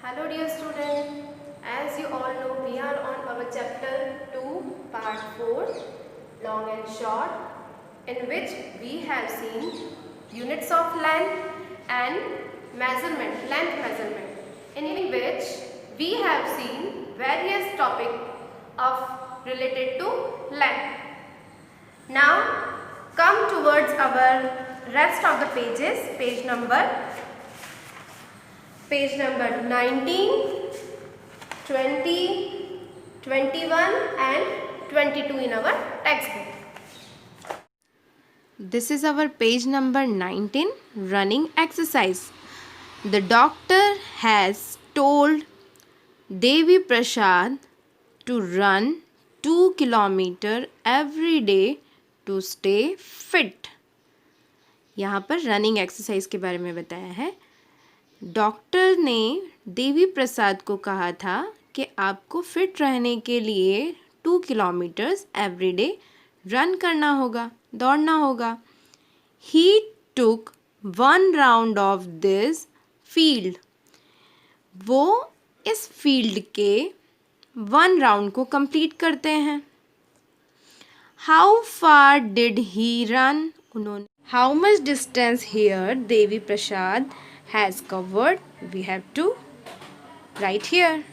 Hello dear student, as you all know we are on our chapter 2 part 4 long and short, in which we have seen units of length and length measurement, in which we have seen various topics of related to length. Now come towards our rest of the pages, page number 19, 20, 21 and 22 in our textbook. This is our page number 19, running exercise. The doctor has told Devi Prasad to run 2 kilometer every day to stay fit. यहाँ पर running exercise के बारे में बताया है। Doctor ने देवी प्रसाद को कहा था कि आपको फिट रहने के लिए 2 किलोमीटर्स एवरी डे रन करना होगा, दौड़ना होगा। He took 1 round of this field. वो इस फील्ड के 1 राउंड को कंप्लीट करते हैं। How far did he run? उन्होंने How much distance here Devi Prasad has covered? We have to write here.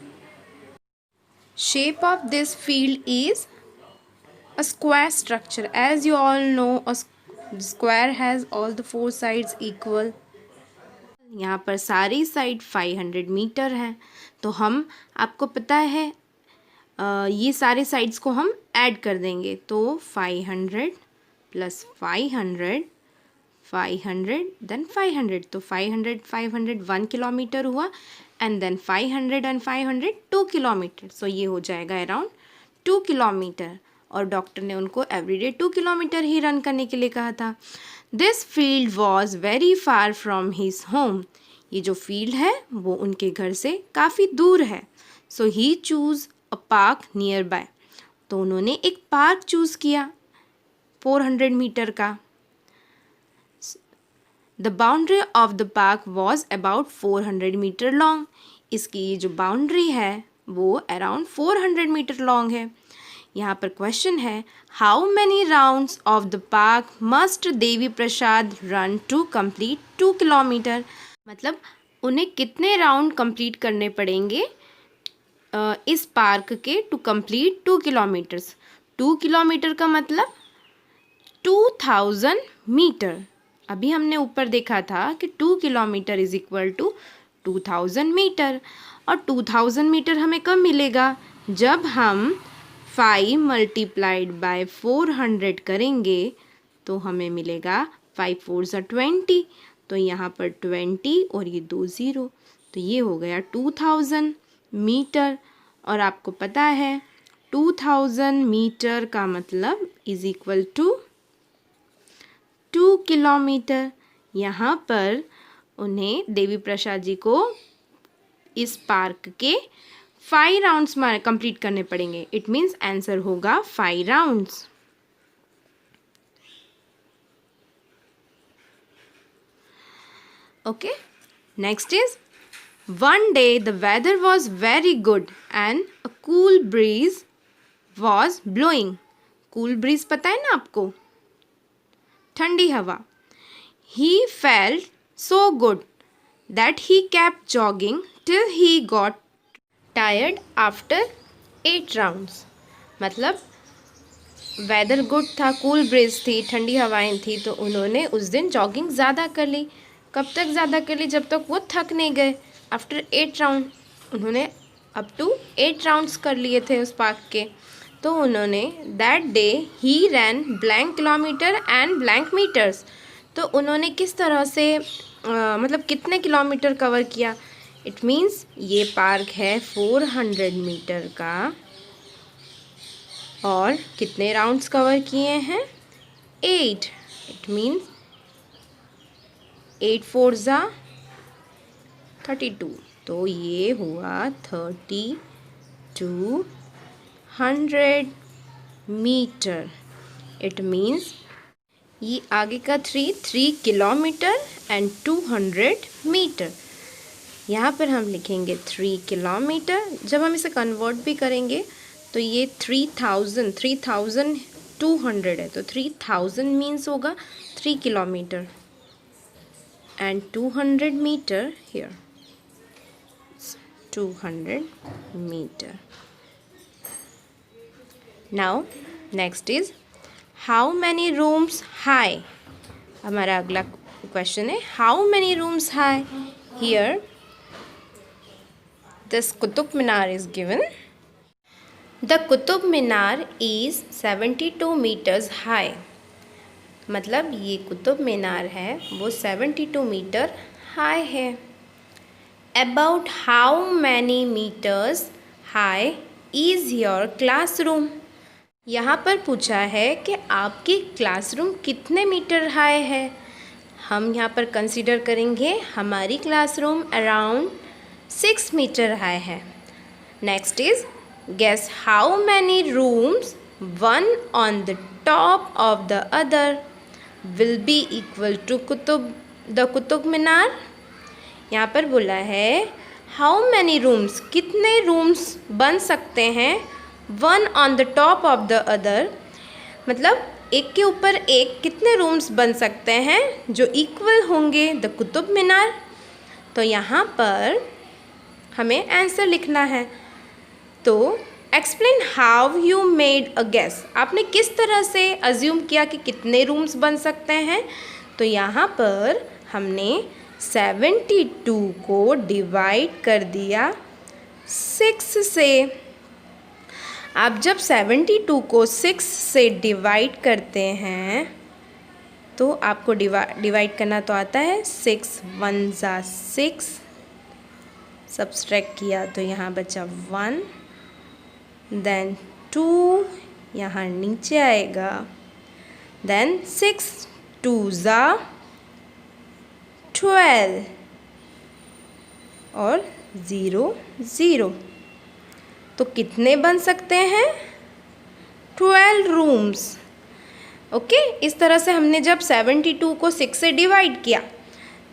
Shape of this field is a square structure. As you all know, a square has all the 4 sides equal. यहाँ पर सारी side 500 metre हैं, तो हम आपको पता है ये सारे साइड्स को हम ऐड कर देंगे, तो 500 प्लस 500 500 देन 500, तो 500 500 1 किलोमीटर हुआ एंड देन 500 एंड 500 2 किलोमीटर, सो ये हो जाएगा अराउंड 2 किलोमीटर। और डॉक्टर ने उनको एवरीडे 2 किलोमीटर ही रन करने के लिए कहा था। This field was very far from his home. ये जो फील्ड है वो उनके घर से काफ़ी दूर है। So he choose a park nearby, तो उन्होंने एक पार्क चूज़ किया 400 मीटर का। The boundary of the park was about 400 metre long. इसकी ये जो बाउंड्री है वो अराउंड 400 मीटर लॉन्ग है। यहाँ पर क्वेश्चन है, how many rounds of the park must Devi Prasad run to complete 2 kilometre. मतलब उन्हें कितने राउंड कंप्लीट करने पड़ेंगे इस पार्क के टू कंप्लीट 2 किलोमीटर्स। 2 किलोमीटर का मतलब 2000 मीटर। अभी हमने ऊपर देखा था कि 2 kilometre is equal to 2000 metre, और 2000 मीटर हमें कब मिलेगा, जब हम 5 मल्टीप्लाइड बाय 400 करेंगे तो हमें मिलेगा 5 4 ज़ा 20, तो यहाँ पर 20 और ये 2 0, तो ये हो गया 2000 मीटर। और आपको पता है 2000 मीटर का मतलब इज इक्वल टू 2 किलोमीटर। यहाँ पर उन्हें देवी प्रसाद जी को इस पार्क के 5 राउंड्स कंप्लीट करने पड़ेंगे। इट मीन्स आंसर होगा 5 rounds. Okay, next is one day the weather was very good and a cool breeze was blowing. Cool breeze पता है ना आपको, ठंडी हवा। He felt so good that he kept jogging till he got tired after 8 rounds. मतलब weather good था, cool breeze थी, ठंडी हवाएं थी, तो उन्होंने उस दिन जॉगिंग ज़्यादा कर ली। कब तक ज़्यादा कर ली, जब तक वो थक नहीं गए। आफ्टर 8 राउंड उन्होंने अप टू 8 राउंड्स कर लिए थे उस पार्क के। तो उन्होंने that day he ran blank kilometre and blank metres. तो उन्होंने किस तरह से मतलब कितने किलोमीटर कवर किया। इट मीन्स ये पार्क है 400 मीटर का, और कितने राउंड्स कवर किए हैं 8। इट मीन्स 8 4 ज़ा 32, तो ये हुआ 3200 मीटर। इट मीन्स ये आगे का 3 किलोमीटर एंड 200 मीटर। यहाँ पर हम लिखेंगे 3 किलोमीटर। जब हम इसे कन्वर्ट भी करेंगे तो ये 3,200 है, तो 3000 मीन्स होगा 3 kilometre and 200 metre here 200 metre. Now next is how many rooms high. हमारा अगला क्वेश्चन है how many rooms high. Here this Qutub Minar is given. The Qutub Minar is 72 meters high. मतलब ये कुतुब मीनार है वो 72 मीटर हाई है। About how many meters high is your classroom? यहाँ पर पूछा है कि आपकी क्लासरूम कितने मीटर हाई है। हम यहाँ पर कंसीडर करेंगे हमारी क्लासरूम अराउंड 6 मीटर हाई है। Next is guess how many rooms one on the top of the other will be equal to Qutub Minar. यहाँ पर बोला है हाउ मैनी रूम्स, कितने रूम्स बन सकते हैं one on the top of the other, मतलब एक के ऊपर एक कितने रूम्स बन सकते हैं जो इक्वल होंगे द कुतुब मीनार। तो यहाँ पर हमें आंसर लिखना है। तो explain how you made a guess, आपने किस तरह से अज्यूम किया कि कितने रूम्स बन सकते हैं। तो यहाँ पर हमने 72 को डिवाइड कर दिया 6 से। आप जब 72 को 6 से डिवाइड करते हैं तो आपको डिवाइड करना तो आता है। 6 1 जा 6, सब्सट्रैक्ट किया तो यहाँ बचा 1, देन 2 यहाँ नीचे आएगा, देन 6 2 जा 12 और 0 0। तो कितने बन सकते हैं 12 रूम्स। ओके, इस तरह से हमने जब 72 को 6 से डिवाइड किया,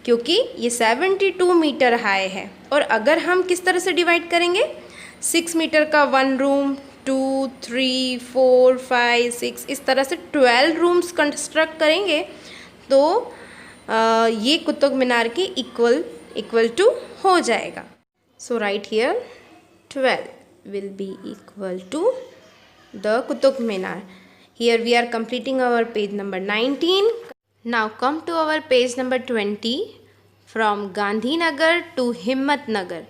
क्योंकि ये 72 मीटर हाई है, और अगर हम किस तरह से डिवाइड करेंगे 6 मीटर का 1 रूम, 2 3 4 5 6, इस तरह से 12 रूम्स कंस्ट्रक्ट करेंगे तो ये कुतुब मीनार के इक्वल टू हो जाएगा। सो right here 12 will be equal to the Qutub Minar. Here we are completing our page number 19. Now come to our page number 20. From Gandhinagar to Himmatnagar.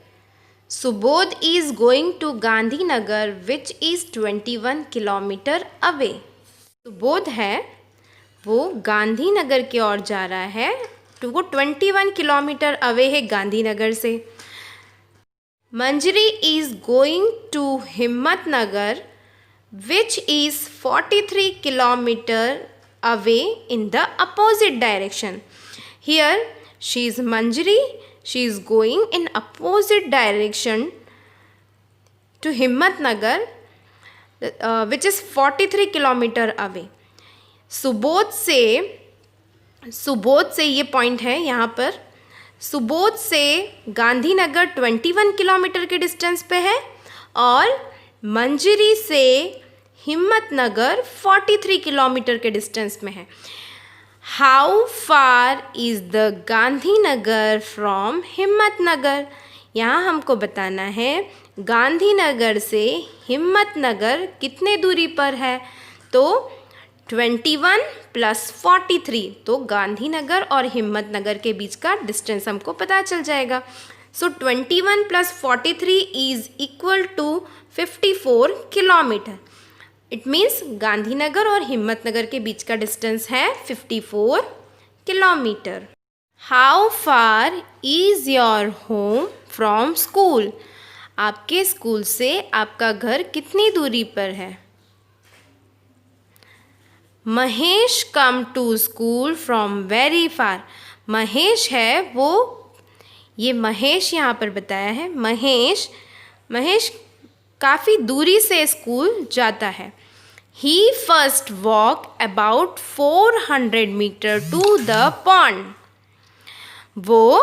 Subodh is going to Gandhinagar which is 21 kilometer away. Subodh है वो गांधीनगर की ओर जा रहा है, तो वो 21 kilometre away है गांधीनगर से। Manjri is going to Himmatnagar which is 43 kilometer away in the opposite direction. Here she is Manjri, she is going in opposite direction to Himmatnagar which is 43 kilometer away. Subodh से ये point है यहाँ पर, सुबोध से Gandhinagar 21 kilometre के distance पे है और मंजरी से हिम्मतनगर 43 किलोमीटर के डिस्टेंस में है। How far is the Gandhinagar from Himmatnagar, यहाँ हमको बताना है गांधीनगर से हिम्मतनगर कितने दूरी पर है। तो 21 प्लस 43, तो गांधीनगर और हिम्मतनगर के बीच का डिस्टेंस हमको पता चल जाएगा। So 21 plus 43 is equal to 54 kilometre. It means Gandhinagar और हिम्मतनगर के बीच का डिस्टेंस है 54 kilometre. How far is your home from school, आपके स्कूल से आपका घर कितनी दूरी पर है। Mahesh come to school from very far, Mahesh है वो, ये महेश यहाँ पर बताया है, महेश काफ़ी दूरी से स्कूल जाता है। He first walk about 400 metre to the pond, वो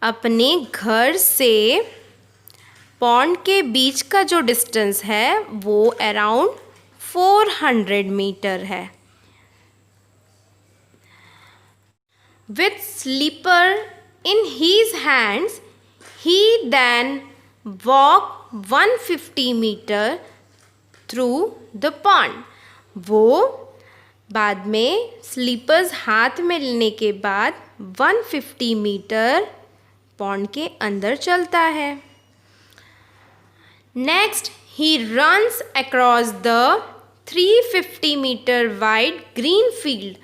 अपने घर से पॉन्ड के बीच का जो डिस्टेंस है वो अराउंड 400 मीटर है। With slipper in his hands, he then walked 150 meter through the pond. वो बाद में स्लीपर्स हाथ में लेने के बाद 150 मीटर पॉन्ड के अंदर चलता है। Next he runs across the 350 metre wide green field.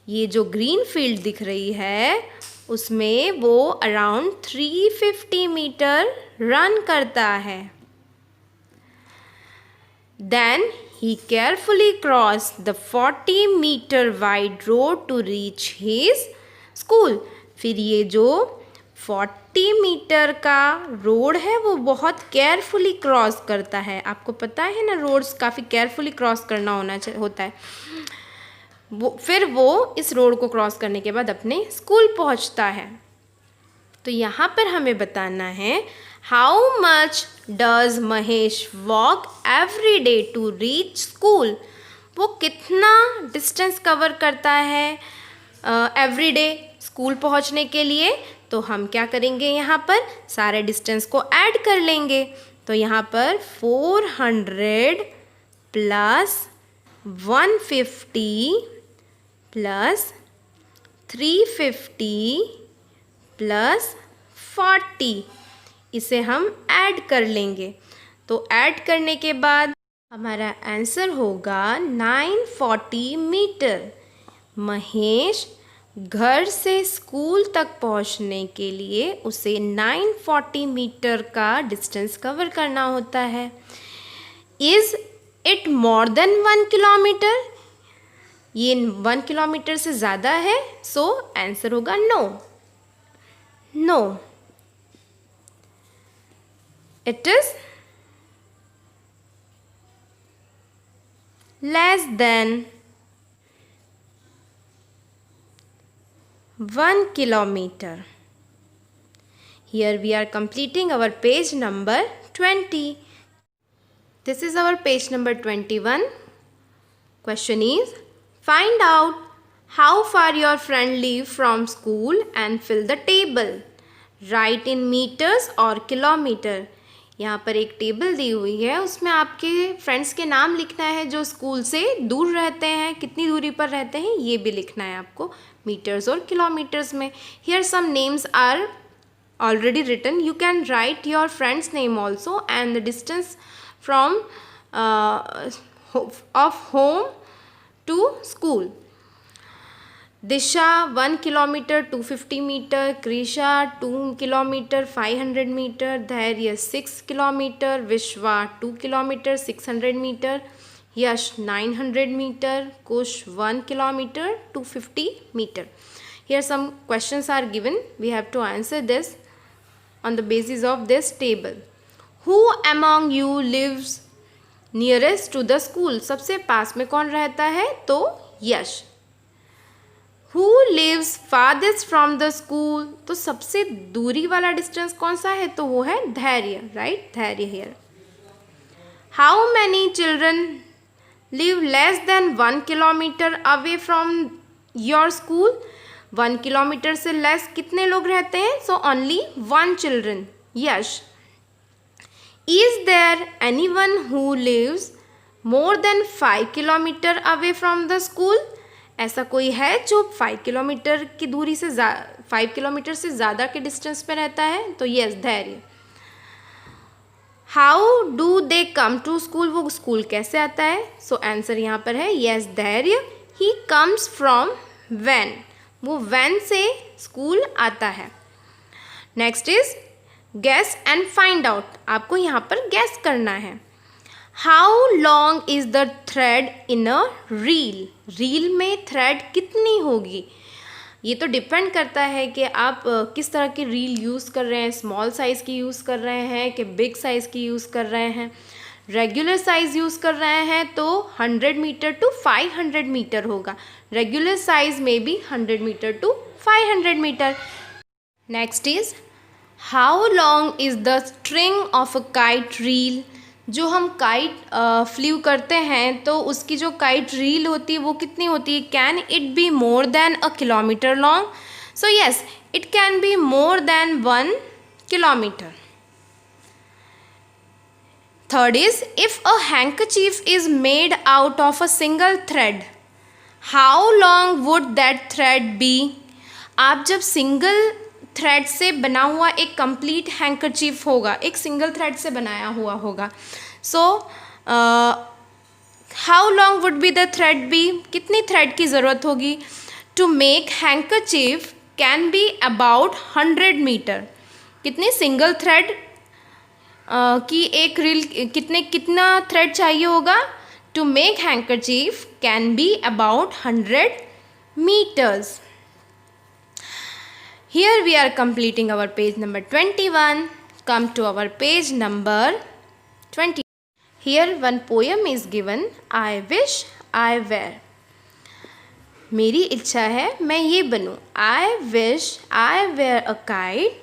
ये जो ग्रीन फील्ड दिख रही है उसमें वो अराउंड 350 मीटर रन करता है। Then he carefully crossed the 40 meter wide road to reach his school. फिर ये जो 40 मीटर का रोड है वो बहुत केयरफुली क्रॉस करता है। आपको पता है ना, रोड्स काफ़ी केयरफुली क्रॉस करना होता है। फिर वो इस रोड को क्रॉस करने के बाद अपने स्कूल पहुंचता है। तो यहाँ पर हमें बताना है how much does Mahesh walk every day to reach school. वो कितना डिस्टेंस कवर करता है एवरी डे स्कूल पहुँचने के लिए। तो हम क्या करेंगे, यहाँ पर सारे डिस्टेंस को ऐड कर लेंगे। तो यहाँ पर 400 प्लस 150 प्लस 350 प्लस 40, इसे हम ऐड कर लेंगे। तो ऐड करने के बाद हमारा आंसर होगा 940 मीटर। महेश घर से स्कूल तक पहुंचने के लिए उसे 940 मीटर का डिस्टेंस कवर करना होता है। Is it more than 1 kilometre? ये 1 किलोमीटर से ज़्यादा है, सो आंसर होगा no. No, it is less than 1 kilometer. Here we are completing our page number 20. This is our page number 21. Question is, find out how far your friend live from school and fill the table. Write in meters or kilometer. यहाँ पर एक table दी हुई है, उसमें आपके friends के नाम लिखना है जो स्कूल से दूर रहते हैं, कितनी दूरी पर रहते हैं ये भी लिखना है आपको मीटर्स और किलोमीटर्स में। Here some names are already written, you can write your friends name also and the distance from of home to school. Disha 1 kilometre 250 metre, Krisha 2 kilometre 500 metre, Dhairya 6 kilometre, Vishwa 2 kilometre 600 metre, Yash 900 metre, Kush 1 kilometre 250 metre. Here some questions are given. We have to answer this on the basis of this table. Who among you lives nearest to the school? सबसे पास में कौन रहता है? तो यश। Who lives farthest from the school? तो सबसे दूरी वाला डिस्टेंस कौन सा है? तो वो है धैर्य, राइट? धैर्य here. How many children live less than 1 kilometer away from your school? 1 kilometre से लेस कितने लोग रहते हैं? So only 1 children. Yash. Is there anyone who lives more than 5 kilometer away from the school? ऐसा कोई है जो 5 किलोमीटर की दूरी से 5 किलोमीटर से ज़्यादा के डिस्टेंस पे रहता है? तो yes, Dhairya. How do they come to school? वो स्कूल कैसे आता है? सो आंसर यहाँ पर है यस, धैर्य। ही कम्स फ्रॉम वैन, वो वैन से स्कूल आता है। Next is gas and find out, आपको यहाँ पर गैस करना है। How long is the thread in a reel? Reel में थ्रेड कितनी होगी? ये तो डिपेंड करता है कि आप किस तरह की रील यूज़ कर रहे हैं, स्मॉल साइज़ की यूज़ कर रहे हैं कि बिग साइज़ की यूज़ कर रहे हैं। रेगुलर साइज़ यूज़ कर रहे हैं तो 100 मीटर टू 500 मीटर होगा। रेगुलर साइज़ में भी 100 metre to 500 metre. Next is how long is the string of a kite reel? जो हम काइट फ्ल्यू करते हैं तो उसकी जो काइट रील होती है वो कितनी होती है? Can it be more than a kilometre long? So yes, it can be more than 1 kilometer. Third is, if a handkerchief is made out of a single thread, how long would that thread be? आप जब single thread से बना हुआ एक complete handkerchief होगा, एक single thread से बनाया हुआ होगा, so how long would be the thread be? कितनी थ्रेड की ज़रूरत होगी? To make handkerchief can be about 100 metre. कितनी सिंगल थ्रेड की एक रील कितना थ्रेड चाहिए होगा? To make handkerchief can be about 100 meters. Here we are completing our page number 21. Come to our page number 20. Here one poem is given. I wish I were. मेरी इच्छा है मैं ये बनूं. I wish I were a kite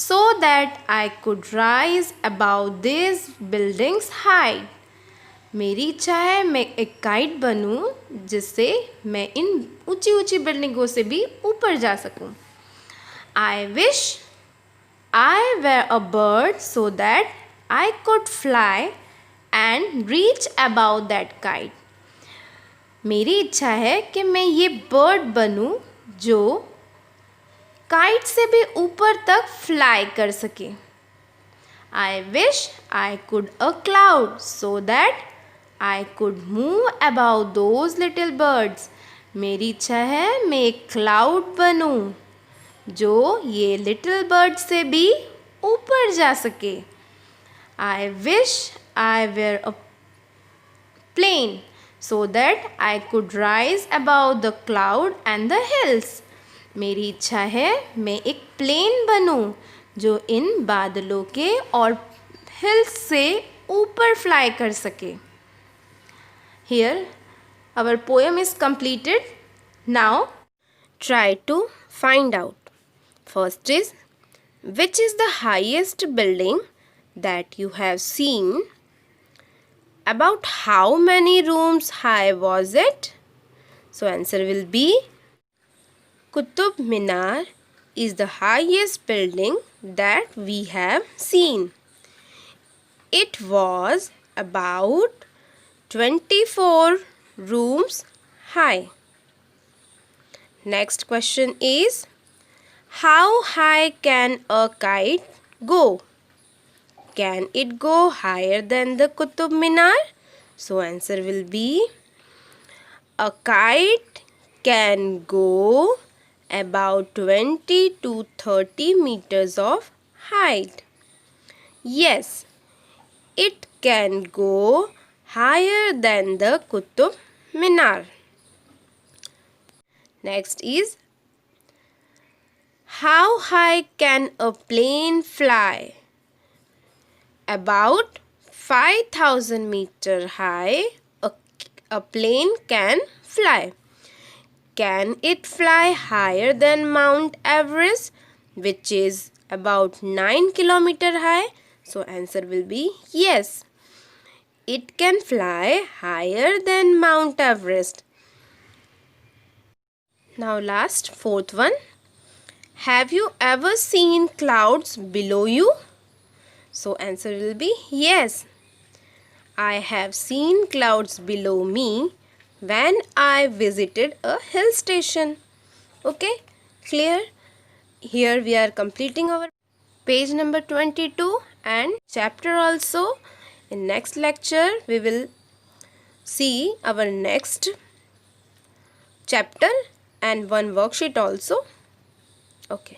so that I could rise above these buildings high. मेरी इच्छा है मैं एक काइट बनूं जिससे मैं इन ऊंची ऊंची बिल्डिंगों से भी ऊपर जा सकूं. I wish I were a bird so that I could fly and reach above that kite. मेरी इच्छा है कि मैं ये बर्ड बनूं जो काइट से भी ऊपर तक फ्लाई कर सके. I wish I could a cloud so that I could move above those little birds. मेरी इच्छा है मैं एक क्लाउड बनूं जो ये लिटिल बर्ड से भी ऊपर जा सके. I wish I were a plane so that I could rise above the cloud and the hills. मेरी इच्छा है मैं एक प्लेन बनूं जो इन बादलों के और हिल्स से ऊपर फ्लाई कर सके. Here our poem is completed. Now try to find out. First is, which is the highest building that you have seen? About how many rooms high was it? So answer will be Qutub Minar is the highest building that we have seen. It was about 24 rooms high. Next question is, how high can a kite go? Can it go higher than the Qutub Minar? So answer will be, a kite can go about 20 to 30 meters of height. Yes, it can go higher than the Qutub Minar. Next is, how high can a plane fly? About 5,000 meter high a plane can fly. Can it fly higher than Mount Everest, which is about 9 kilometer high? So answer will be yes. It can fly higher than Mount Everest. Now last, fourth one. Have you ever seen clouds below you? So answer will be yes. I have seen clouds below me when I visited a hill station. Okay, clear? Here we are completing our page number 22 and chapter also. In next lecture we will see our next chapter and one worksheet also. Okay.